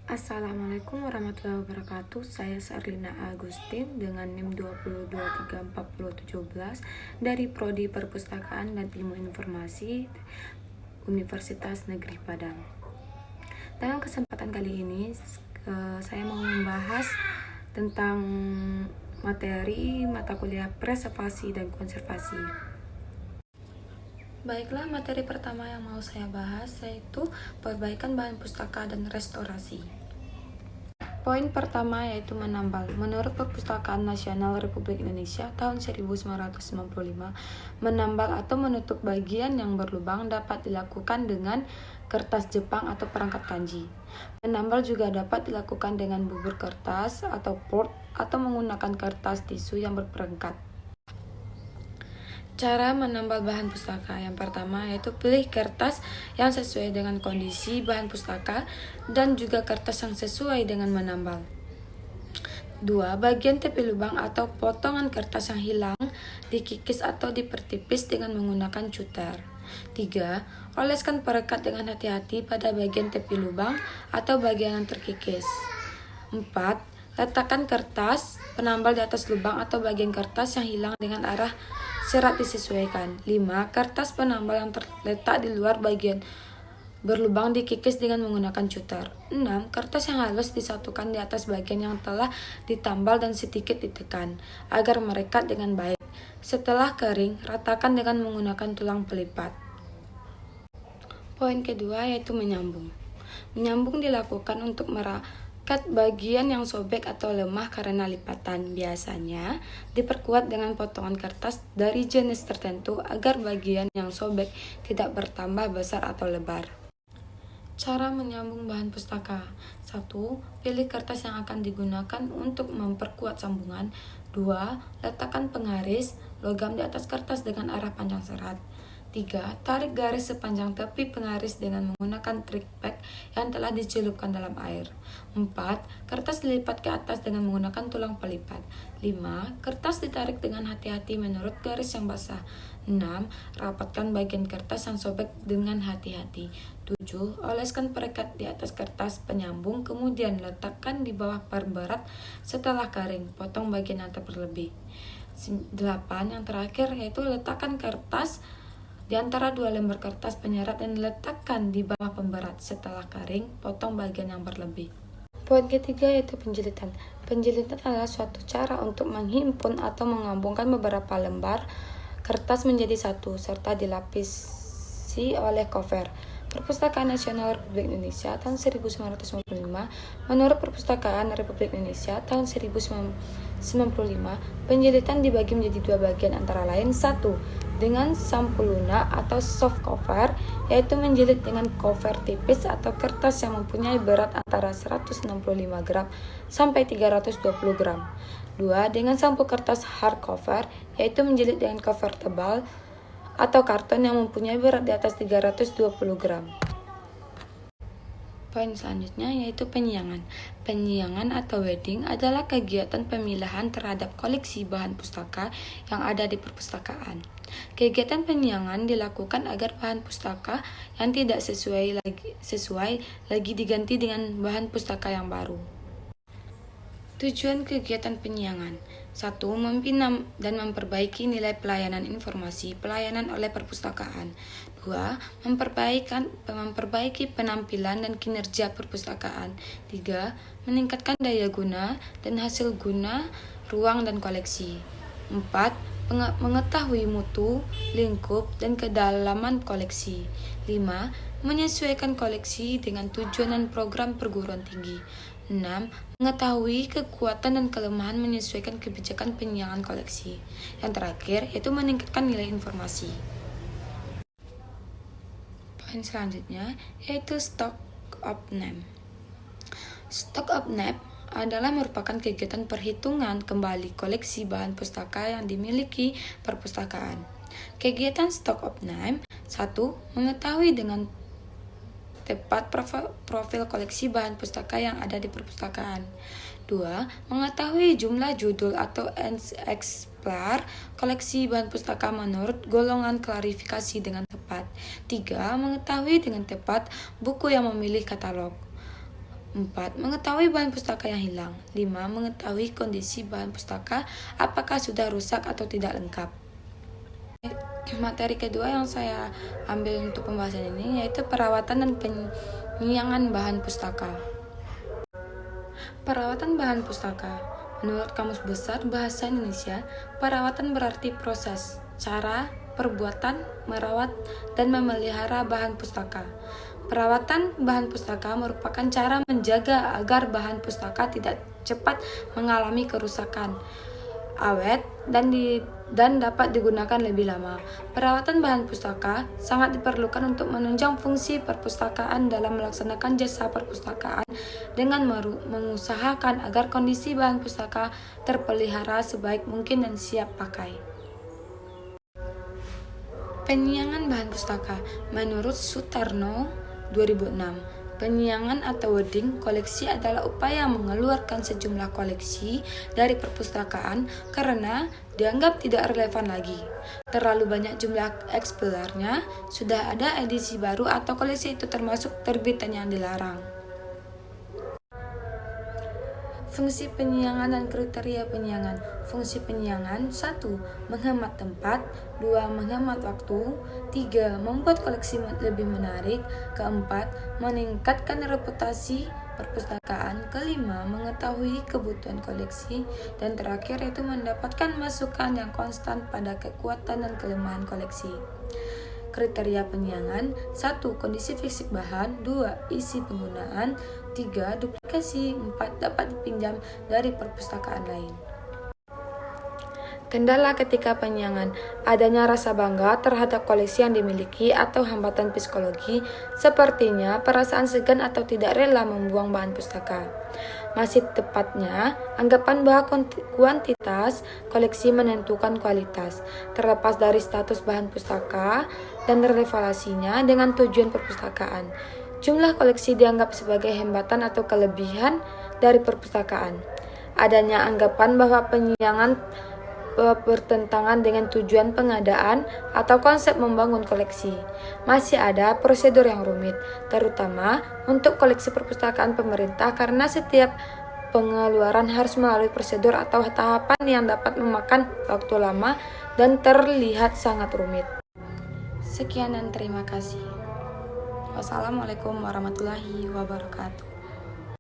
Assalamualaikum warahmatullahi wabarakatuh. Saya Sarlina Agustin dengan NIM 20234017 dari Prodi Perpustakaan dan Ilmu Informasi Universitas Negeri Padang. Dalam kesempatan kali ini saya mau membahas tentang materi mata kuliah preservasi dan konservasi. Baiklah, materi pertama yang mau saya bahas yaitu perbaikan bahan pustaka dan restorasi. Poin pertama yaitu menambal. Menurut Perpustakaan Nasional Republik Indonesia tahun 1995, menambal atau menutup bagian yang berlubang dapat dilakukan dengan kertas Jepang atau perangkat kanji. Menambal juga dapat dilakukan dengan bubur kertas atau board atau menggunakan kertas tisu yang berperangkat. Cara menambal bahan pustaka yang pertama yaitu pilih kertas yang sesuai dengan kondisi bahan pustaka dan juga kertas yang sesuai dengan menambal. 2. Bagian tepi lubang atau potongan kertas yang hilang dikikis atau dipertipis dengan menggunakan cutter. 3. Oleskan perekat dengan hati-hati pada bagian tepi lubang atau bagian yang terkikis. 4. Letakkan kertas penambal di atas lubang atau bagian kertas yang hilang dengan arah serat disesuaikan. 5. Kertas penambal yang terletak di luar bagian berlubang dikikis dengan menggunakan cutter. 6. Kertas yang halus disatukan di atas bagian yang telah ditambal dan sedikit ditekan agar merekat dengan baik. Setelah kering, ratakan dengan menggunakan tulang pelipat. Poin kedua yaitu menyambung. Menyambung dilakukan untuk merakat bagian yang sobek atau lemah karena lipatan. Biasanya diperkuat dengan potongan kertas dari jenis tertentu agar bagian yang sobek tidak bertambah besar atau lebar. Cara menyambung bahan pustaka. 1. Pilih kertas yang akan digunakan untuk memperkuat sambungan. 2. Letakkan penggaris logam di atas kertas dengan arah panjang serat. 3. Tarik garis sepanjang tepi penggaris dengan menggunakan trick pack yang telah dicelupkan dalam air. 4. Kertas dilipat ke atas dengan menggunakan tulang pelipat. 5. Kertas ditarik dengan hati-hati menurut garis yang basah. 6. Rapatkan bagian kertas yang sobek dengan hati-hati. 7. Oleskan perekat di atas kertas penyambung, kemudian letakkan di bawah perberat setelah kering. Potong bagian yang terlebih. 8. Yang terakhir yaitu letakkan kertas di antara dua lembar kertas penyerat dan letakkan di bawah pemberat. Setelah kering, potong bagian yang berlebih. Poin ketiga yaitu penjilitan. Penjilitan adalah suatu cara untuk menghimpun atau menggabungkan beberapa lembar kertas menjadi satu, serta dilapisi oleh cover. Perpustakaan Nasional Republik Indonesia tahun 1995. Menurut Perpustakaan Republik Indonesia tahun 1995, penjilitan dibagi menjadi dua bagian antara lain. 1. Dengan sampul lunak atau soft cover, yaitu menjilid dengan cover tipis atau kertas yang mempunyai berat antara 165 gram sampai 320 gram. 2. Dengan sampul kertas hard cover, yaitu menjilid dengan cover tebal atau karton yang mempunyai berat di atas 320 gram. Poin selanjutnya yaitu penyiangan. Penyiangan atau wedding adalah kegiatan pemilahan terhadap koleksi bahan pustaka yang ada di perpustakaan. Kegiatan penyiangan dilakukan agar bahan pustaka yang tidak sesuai lagi diganti dengan bahan pustaka yang baru. Tujuan kegiatan penyiangan. 1. Membina dan memperbaiki nilai pelayanan informasi pelayanan oleh perpustakaan. 2. Memperbaiki penampilan dan kinerja perpustakaan. 3. Meningkatkan daya guna dan hasil guna ruang dan koleksi. 4. Mengetahui mutu, lingkup, dan kedalaman koleksi. 5. Menyesuaikan koleksi dengan tujuan dan program perguruan tinggi. 6. Mengetahui kekuatan dan kelemahan menyesuaikan kebijakan penyiangan koleksi. Yang terakhir yaitu meningkatkan nilai informasi. Poin selanjutnya yaitu stock of name. Stock of name adalah merupakan kegiatan perhitungan kembali koleksi bahan pustaka yang dimiliki perpustakaan. Kegiatan stock of name. 1. Mengetahui dengan tepat profil koleksi bahan pustaka yang ada di perpustakaan. 2. Mengetahui jumlah judul atau eksemplar koleksi bahan pustaka menurut golongan klarifikasi dengan tepat. 3. Mengetahui dengan tepat buku yang memilih katalog. 4. Mengetahui bahan pustaka yang hilang. 5. Mengetahui kondisi bahan pustaka, apakah sudah rusak atau tidak lengkap. Materi kedua yang saya ambil untuk pembahasan ini yaitu perawatan dan penyiangan bahan pustaka. Perawatan bahan pustaka. Menurut Kamus Besar Bahasa Indonesia, perawatan berarti proses, cara, perbuatan, merawat, dan memelihara bahan pustaka. Perawatan bahan pustaka merupakan cara menjaga agar bahan pustaka tidak cepat mengalami kerusakan, awet, dan dapat digunakan lebih lama. Perawatan bahan pustaka sangat diperlukan untuk menunjang fungsi perpustakaan dalam melaksanakan jasa perpustakaan dengan mengusahakan agar kondisi bahan pustaka terpelihara sebaik mungkin dan siap pakai. Penyiangan bahan pustaka. Menurut Sutarno 2006, penyiangan atau wording koleksi adalah upaya mengeluarkan sejumlah koleksi dari perpustakaan karena dianggap tidak relevan lagi. Terlalu banyak jumlah eksemplarnya, sudah ada edisi baru atau koleksi itu termasuk terbitan yang dilarang. Fungsi penyiangan dan kriteria penyiangan. Fungsi penyiangan 1. Menghemat tempat. 2. Menghemat waktu. 3. Membuat koleksi lebih menarik. 4. Meningkatkan reputasi perpustakaan. 5. Mengetahui kebutuhan koleksi. Dan terakhir yaitu mendapatkan masukan yang konstan pada kekuatan dan kelemahan koleksi. Kriteria penyiangan 1. Kondisi fisik bahan. 2. Isi penggunaan. 3. Duplikasi. 4. Dapat dipinjam dari perpustakaan lain. Kendala ketika penyiangan. Adanya rasa bangga terhadap koleksi yang dimiliki atau hambatan psikologi, sepertinya perasaan segan atau tidak rela membuang bahan pustaka. Masih tepatnya, anggapan bahwa kuantitas koleksi menentukan kualitas, terlepas dari status bahan pustaka dan relevansinya dengan tujuan perpustakaan. Jumlah koleksi dianggap sebagai hambatan atau kelebihan dari perpustakaan. Adanya anggapan bahwa penyiangan bertentangan dengan tujuan pengadaan atau konsep membangun koleksi. Masih ada prosedur yang rumit, terutama untuk koleksi perpustakaan pemerintah karena setiap pengeluaran harus melalui prosedur atau tahapan yang dapat memakan waktu lama dan terlihat sangat rumit. Sekian dan terima kasih. Wassalamualaikum warahmatullahi wabarakatuh.